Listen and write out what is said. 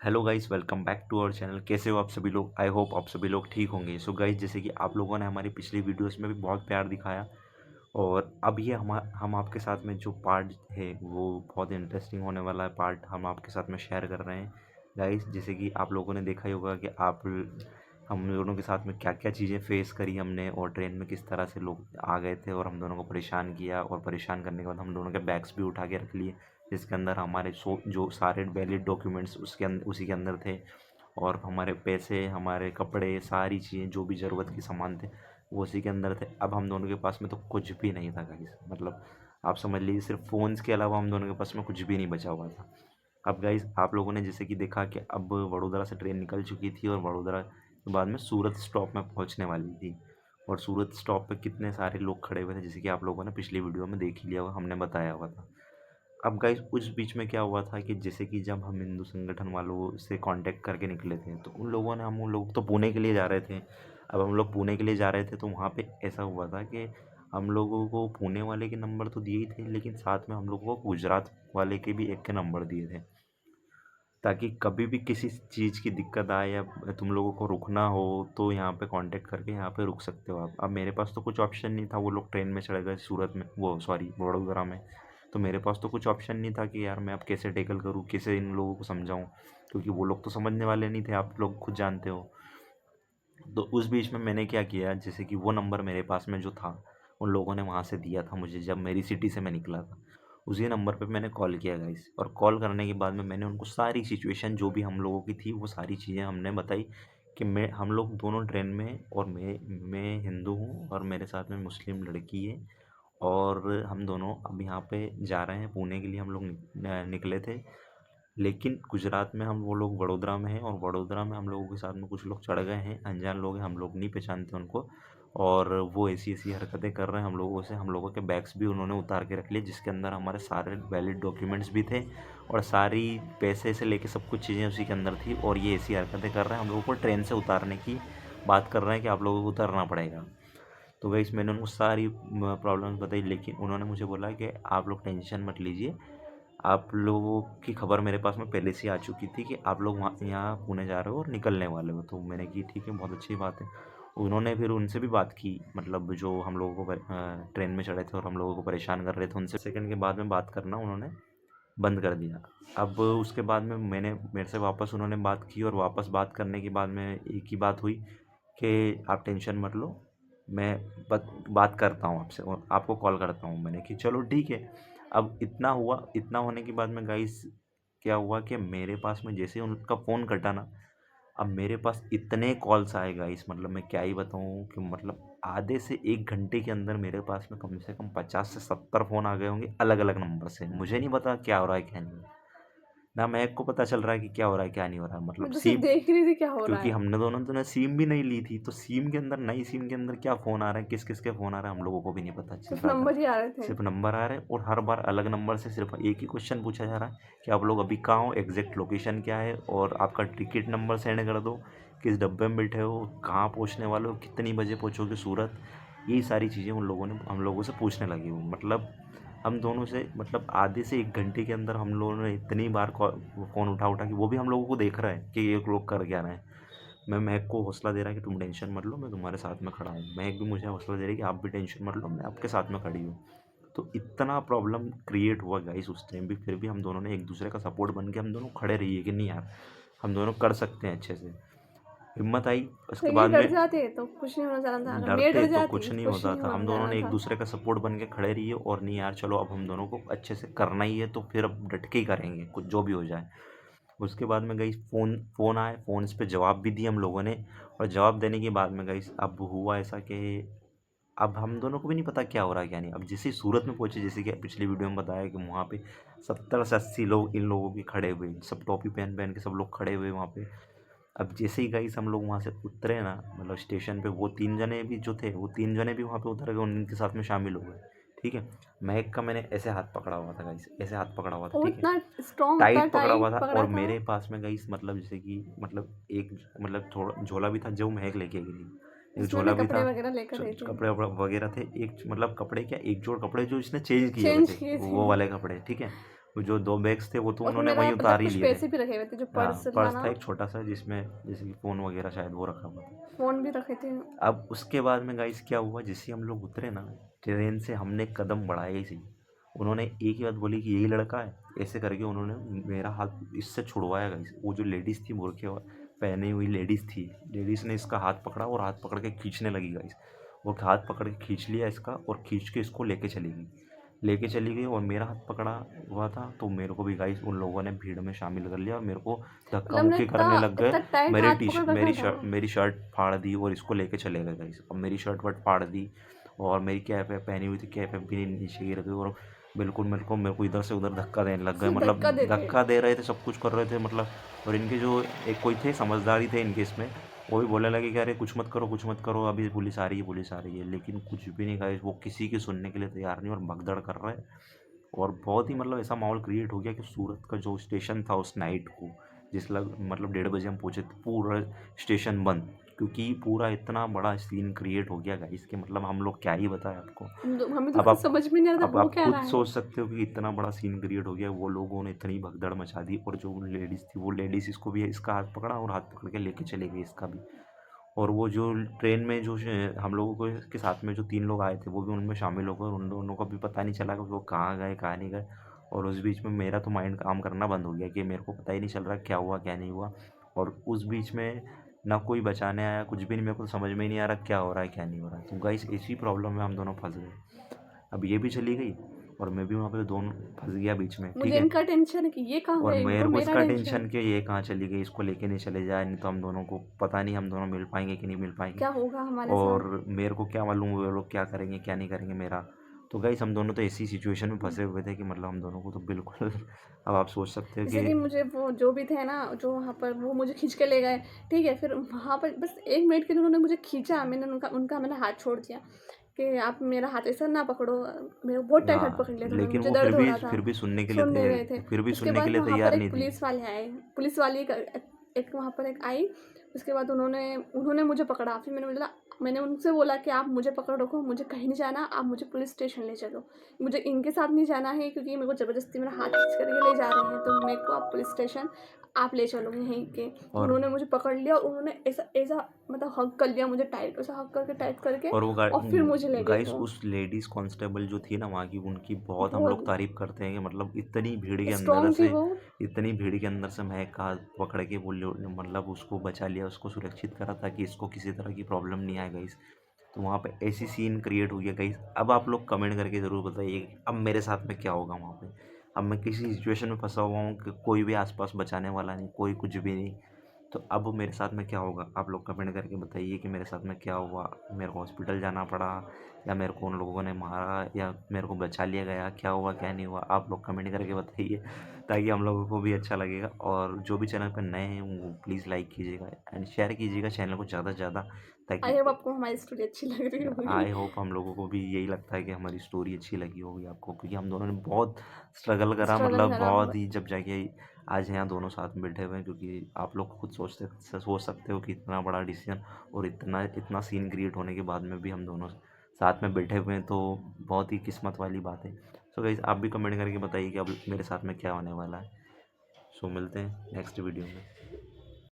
Hello guys, welcome back to our channel. कैसे हो आप सभी लोग? आई होप आप सभी लोग ठीक होंगे। सो गाइस, जैसे कि आप लोगों ने हमारी पिछली वीडियोस में भी बहुत प्यार दिखाया और अब ये हम आपके साथ में जो पार्ट है वो बहुत इंटरेस्टिंग होने वाला है। पार्ट हम आपके साथ में शेयर कर रहे हैं गाइस। जैसे कि आप लोगों ने देखा ही होगा कि आप हम दोनों के साथ में क्या क्या चीज़ें फेस करी हमने, और ट्रेन में किस तरह से लोग आ गए थे और हम दोनों को परेशान किया, और परेशान करने के बाद हम दोनों के बैग्स भी उठा के रख लिए जिसके अंदर हमारे जो सारे वैलिड डॉक्यूमेंट्स उसके अंदर उसी के अंदर थे, और हमारे पैसे, हमारे कपड़े, सारी चीज़ें जो भी ज़रूरत के सामान थे वो उसी के अंदर थे। अब हम दोनों के पास में तो कुछ भी नहीं था गाइस, मतलब आप समझ लीजिए सिर्फ फ़ोन्स के अलावा हम दोनों के पास में कुछ भी नहीं बचा हुआ था। अब गाइस, आप लोगों ने जैसे कि देखा कि अब वडोदरा से ट्रेन निकल चुकी थी और वडोदरा के बाद में सूरत स्टॉप में पहुंचने वाली थी, और सूरत स्टॉप पे कितने सारे लोग खड़े हुए थे जैसे कि आप लोगों ने पिछली वीडियो में देख ही लिया होगा, हमने बताया हुआ था। अब गाइस, उस बीच में क्या हुआ था कि जैसे कि जब हम हिंदू संगठन वालों से कांटेक्ट करके निकले थे तो हम उन लोग तो पुणे के लिए जा रहे थे। अब हम लोग पुणे के लिए जा रहे थे तो वहाँ पे ऐसा हुआ था कि हम लोगों को पुणे वाले के नंबर तो दिए ही थे, लेकिन साथ में हम लोगों को गुजरात वाले के भी एक के नंबर दिए थे, ताकि कभी भी किसी चीज़ की दिक्कत आए या तुम लोगों को रुकना हो तो यहाँ पे कांटेक्ट करके यहाँ पे रुक सकते हो आप। अब मेरे पास तो कुछ ऑप्शन नहीं था, वो लोग ट्रेन में चढ़े गए सूरत में, वो सॉरी वडोदरा में। तो मेरे पास तो कुछ ऑप्शन नहीं था कि यार मैं अब कैसे टैकल करूँ, कैसे इन लोगों को समझाऊँ, क्योंकि वो लोग तो समझने वाले नहीं थे, आप लोग खुद जानते हो। तो उस बीच में मैंने क्या किया, जैसे कि वो नंबर मेरे पास में जो था उन लोगों ने वहाँ से दिया था मुझे जब मेरी सिटी से मैं निकला था, उसी नंबर पे मैंने कॉल किया गाइस। और कॉल करने के बाद में मैंने उनको सारी सिचुएशन जो भी हम लोगों की थी वो सारी चीज़ें हमने बताई कि हम लोग दोनों ट्रेन में, और मैं हिंदू हूँ और मेरे साथ में मुस्लिम लड़की है, और हम दोनों अब यहाँ पे जा रहे हैं पुणे के लिए। हम लोग निकले थे, लेकिन गुजरात में हम वो लोग वडोदरा में हैं, और वडोदरा में हम लोगों के साथ में कुछ लोग चढ़ गए हैं, अनजान लोग हैं, हम लोग नहीं पहचानते उनको, और वो ऐसी ऐसी हरकतें कर रहे हैं हम लोगों से। हम लोगों के बैग्स भी उन्होंने उतार के रख लिए जिसके अंदर हमारे सारे वैलिड डॉक्यूमेंट्स भी थे, और सारी पैसे से लेके सब कुछ चीज़ें उसी के अंदर थी, और ये ऐसी हरकतें कर रहे हैं हम लोगों को ट्रेन से उतारने की बात कर रहे हैं कि आप लोगों को उतरना पड़ेगा। तो गाइस, मैंने उनको सारी प्रॉब्लम्स बताई, लेकिन उन्होंने मुझे बोला कि आप लोग टेंशन मत लीजिए, आप लोगों की खबर मेरे पास में पहले से ही आ चुकी थी कि आप लोग वहाँ यहाँ पुणे जा रहे हो और निकलने वाले हो। तो मैंने की ठीक है, बहुत अच्छी बात है। उन्होंने फिर उनसे भी बात की, मतलब जो हम लोगों को ट्रेन में चढ़े थे और हम लोगों को परेशान कर रहे थे, उनसे सेकंड के बाद में बात करना उन्होंने बंद कर दिया। अब उसके बाद में मेरे से वापस उन्होंने बात की, और वापस बात करने के बाद में एक ही बात हुई कि आप टेंशन मत लो, मैं बात करता हूँ आपसे और आपको कॉल करता हूँ। मैंने कि चलो ठीक है। अब इतना हुआ, इतना होने के बाद में गाइस क्या हुआ कि मेरे पास में जैसे ही उनका फ़ोन कटा ना, अब मेरे पास इतने कॉल्स आए गाइस, मतलब मैं क्या ही बताऊँ कि मतलब आधे से 1 घंटे के अंदर मेरे पास में कम से कम 50 से 70 फ़ोन आ गए होंगे अलग-अलग नंबर से। मुझे नहीं पता क्या हो रहा है क्या नहीं। ना मेरे को पता चल रहा है कि क्या हो रहा है क्या नहीं हो रहा है, मतलब मैं तो सिर्फ सिम, देख रही थी क्या हो रहा क्योंकि है। हमने दोनों तो ना सिम भी नहीं ली थी, तो सिम के अंदर, नई सिम के अंदर क्या फ़ोन आ रहा है, किस किस के फ़ोन आ रहा है हम लोगों को भी नहीं पता चल सिर्फ रहा था। नंबर ही आ रहे थे। सिर्फ नंबर आ रहे हैं, और हर बार अलग नंबर से सिर्फ एक ही क्वेश्चन पूछा जा रहा है कि आप लोग अभी कहाँ हो, एग्जैक्ट लोकेशन क्या है, और आपका टिकट नंबर सेंड कर दो, किस डब्बे में बैठे हो, कहाँ पहुँचने वाले हो, कितनी बजे पहुँचोगे सूरत। ये सारी चीज़ें उन लोगों ने हम लोगों से पूछने लगी वो, मतलब हम दोनों से, मतलब आधे से 1 घंटे के अंदर हम लोगों ने इतनी बार फ़ोन उठा उठा कि वो भी हम लोगों को देख रहा है कि ये लोग कर क्या रहे हैं। मैं महक को हौसला दे रहा है कि तुम टेंशन मत लो, मैं तुम्हारे साथ में खड़ा हूँ। महक भी मुझे हौसला दे रही है कि आप भी टेंशन मत लो, मैं आपके साथ में खड़ी हूँ। तो इतना प्रॉब्लम क्रिएट हुआ गाइस उस टाइम भी, फिर भी हम दोनों ने एक दूसरे का सपोर्ट बन के हम दोनों खड़े रहिए कि नहीं यार, हम दोनों कर सकते हैं अच्छे से। हिम्मत आई तो उसके ये बाद डर में। जाते तो कुछ नहीं होना जाना था, अगर मैं डरते डर तो जाती कुछ नहीं कुछ होता नहीं था, हम होना दोनों जाना ने एक था। दूसरे का सपोर्ट बन के खड़े रहिए, और नहीं यार चलो अब हम दोनों को अच्छे से करना ही है, तो फिर अब डट के ही करेंगे कुछ जो भी हो जाए। उसके बाद में गई फ़ोन फ़ोन आए, फ़ोन पे जवाब भी दिए हम लोगों ने, और जवाब देने के बाद में गई अब हुआ ऐसा कि अब हम दोनों को भी नहीं पता क्या हो रहा है क्या नहीं। अब जैसे ही सूरत में पहुंचे, जैसे कि पिछली वीडियो में बताया कि वहाँ पे 70 से 80 लोग इन लोगों के खड़े हुए, सब टोपी पहन पहन के सब लोग खड़े हुए वहाँ पे। अब जैसे ही गाइस हम लोग वहाँ से उतरे ना, मतलब स्टेशन पे, वो 3 जने भी जो थे वो 3 जने भी वहाँ पे उतर गए, उनके साथ में शामिल हो गए। ठीक है, महक का मैंने ऐसे हाथ पकड़ा हुआ था गाइस, ऐसे हाथ पकड़ा हुआ था, वो ठीक है, इतना स्ट्रॉन्ग, इतना टाइट पकड़ा हुआ टाइट था। पकड़ा और था। मेरे पास में गाइस, मतलब जैसे कि मतलब एक, मतलब थोड़ा झोला भी था जो महक लेके गई थी, एक उसमें झोला भी भी था, कपड़े वगैरह लेकर आई थी। कपड़े वगैरह थे, एक मतलब कपड़े क्या, एक जोड़ कपड़े जो इसने चेंज किए हुए चेंज थे किए थे। वो वाले कपड़े, ठीक है। वो जो 2 बैग्स थे वो तो और उन्होंने मेरा वहीं मतलब उतार ही कुछ लिए थे। पैसे भी रखे हुए थे, जो हाँ, पर्स था पर्स ना, था एक छोटा-सा जिसमें जैसे कि फ़ोन वगैरह शायद वो रखा हुआ था। फ़ोन भी रखे थे। अब उसके बाद में गाइस क्या हुआ, जैसे ही हम लोग उतरे ना ट्रेन से, हमने कदम बढ़ाया ही सही, उन्होंने एक ही बात बोली कि यही लड़का है, ऐसे करके उन्होंने मेरा हाथ इससे छुड़वाया गाइस। वो जो लेडीज़ थी बुरखे पहनी हुई लेडीज़ थी, लेडीज़ ने इसका हाथ पकड़ा और हाथ पकड़ के खींचने लगी गाइस। वो हाथ पकड़ के खींच लिया इसका और खींच के इसको लेके चली गई और मेरा हाथ पकड़ा हुआ था, तो मेरे को भी गाइस उन लोगों ने भीड़ में शामिल कर लिया और मेरे को धक्का मतलब हमने मुक्की करने लग गए। इतना टाइट हाथ पकड़ रखा था। मेरी शर्ट फाड़ दी और इसको लेके चले गए गाइस। अब मेरी शर्ट वट फाड़ दी और मेरी कैप है पहनी हुई थी, कैप भी नीचे गिर गई और बिल्कुल मेरे को इधर से उधर धक्का देने लग गए। सिर्फ मतलब धक्का देते। धक्का दे रहे थे, सब कुछ कर रहे थे मतलब। और इनके जो एक कोई थे समझदारी थे इनके इसमें, वो भी बोलने लगे कि अरे कुछ मत करो, अभी पुलिस आ रही है। लेकिन कुछ भी नहीं गाइस, वो किसी की सुनने के लिए तैयार नहीं और भगदड़ कर रहे हैं। और बहुत ही मतलब ऐसा माहौल क्रिएट हो गया कि सूरत का जो स्टेशन था उस नाइट को, मतलब 1:30 बजे हम पहुंचे थे, पूरा स्टेशन बंद, क्योंकि पूरा इतना बड़ा सीन क्रिएट हो गया गाइस कि मतलब हम लोग क्या ही बताएं आपको। हमें तो अब कुछ आप समझ में नहीं आ रहा था अब हो आप क्या खुद रहा है। सोच सकते हो कि इतना बड़ा सीन क्रिएट हो गया। वो लोगों ने इतनी भगदड़ मचा दी और जो लेडीज़ थी वो लेडीज़ इसको भी इसका हाथ पकड़ा और हाथ पकड़ के लेके चले गए इसका भी। और वो जो ट्रेन में जो हम लोगों को के साथ में जो 3 लोग आए थे वो भी उनमें शामिल हो गए और उन दोनों को भी पता नहीं चला कि वो कहाँ गए कहाँ नहीं गए। और उस बीच में मेरा तो माइंड काम करना बंद हो गया कि मेरे को पता ही नहीं चल रहा क्या हुआ क्या नहीं हुआ। और उस बीच में ना कोई बचाने आया, कुछ भी नहीं, मेरे को समझ में ही नहीं आ रहा क्या हो रहा है क्या नहीं हो रहा है। तो गाइस इसी प्रॉब्लम में हम दोनों फंस गए। अब ये भी चली गई और मैं भी वहाँ पे दोनों फंस गया बीच में, ठीक मुझे है। इनका टेंशन है कि ये कहाँ और गए, मेरे और को मेरा इसका टेंशन टेंशन कि ये कहाँ चली गई, इसको लेके नहीं चले जाए, नहीं तो हम दोनों को पता नहीं हम दोनों मिल पाएंगे कि नहीं मिल पाएंगे। क्या होगा हमारे और साथ। मेरे को क्या मालूम वो लोग क्या करेंगे क्या नहीं करेंगे मेरा। तो गाइस हम दोनों तो ऐसी सिचुएशन में फंसे हुए थे कि मतलब हम दोनों को तो बिल्कुल अब आप सोच सकते हो जैसे कि कि मुझे वो जो भी थे ना, जो वहाँ पर वो मुझे खींच के ले गए। ठीक है, फिर वहाँ पर बस 1 मिनट के लिए उन्होंने मुझे खींचा, मैंने उनका हाथ छोड़ दिया कि आप मेरा हाथ ऐसा ना पकड़ो। मेरे को बहुत टाइट हाथ पकड़ हाँ, लिया था उन्होंने, लेकिन मुझे वो दर्द हो रहा था। फिर भी सुनने के लिए सुन नहीं रहे थे। फिर भी उसके सुनने के बाद लिए वहाँ पर तैयार एक नहीं थी। पुलिस वाले आए, पुलिस वाली एक वहाँ पर एक आई। उसके बाद उन्होंने उन्होंने मुझे पकड़ा। फिर मैंने उनसे बोला कि आप मुझे पकड़ रखो, मुझे कहीं नहीं जाना, आप मुझे पुलिस स्टेशन ले चलो। मुझे इनके साथ नहीं जाना है क्योंकि मेरे को ज़बरदस्ती मेरा हाथ खींच कर ये ले जा रहे हैं, तो मेरे को आप पुलिस स्टेशन आप ले चलोगे यहीं के। तो और उन्होंने मुझे पकड़ लिया और उन्होंने ऐसा ऐसा मतलब हग कर लिया मुझे, टाइट ऐसा हग करके टाइट करके, और वो और फिर मुझे ले गए गाइस वो। उस लेडीज कांस्टेबल जो थी ना वहाँ की, उनकी बहुत हम लोग बहुत तारीफ करते हैं कि मतलब स्ट्रॉन्ग थी वो। इतनी भीड़ के अंदर से महक का हाथ पकड़ के मतलब उसको बचा लिया, उसको सुरक्षित करा ताकि इसको किसी तरह की प्रॉब्लम नहीं आए गाइस। तो वहाँ पे ऐसी सीन क्रिएट हो गया गाइस। अब आप लोग कमेंट करके ज़रूर बताइए कि अब मेरे साथ में क्या होगा वहाँ पे। अब मैं किसी सिचुएशन में फंसा हुआ हूँ कि कोई भी आसपास बचाने वाला नहीं, कोई कुछ भी नहीं। तो अब मेरे साथ में क्या होगा, आप लोग कमेंट करके बताइए कि मेरे साथ में क्या हुआ। मेरे को हॉस्पिटल जाना पड़ा या मेरे को उन लोगों ने मारा या मेरे को बचा लिया गया, क्या हुआ क्या नहीं हुआ, आप लोग कमेंट करके बताइए ताकि हम लोगों को भी अच्छा लगेगा। और जो भी चैनल पर नए हैं वो प्लीज़ लाइक कीजिएगा एंड शेयर कीजिएगा चैनल को ज़्यादा से ज़्यादा, आई ताकि होप आपको हमारी स्टोरी अच्छी लग रही होगी। आई होप हम लोगों को भी यही लगता है कि हमारी स्टोरी अच्छी लगी होगी आपको, क्योंकि हम दोनों ने बहुत स्ट्रगल करा, स्ट्रगल मतलब करा बहुत बहुत। ही, जब जाके आज यहाँ दोनों साथ में बैठे हुए हैं। क्योंकि आप लोग खुद सोच सकते हो कि इतना बड़ा डिसीजन और इतना इतना सीन क्रिएट होने के बाद में भी हम दोनों साथ में बैठे हुए हैं, तो बहुत ही किस्मत वाली बात है। सो गाइस आप भी कमेंट करके बताइए कि अब मेरे साथ में क्या होने वाला है। सो मिलते हैं नेक्स्ट वीडियो में।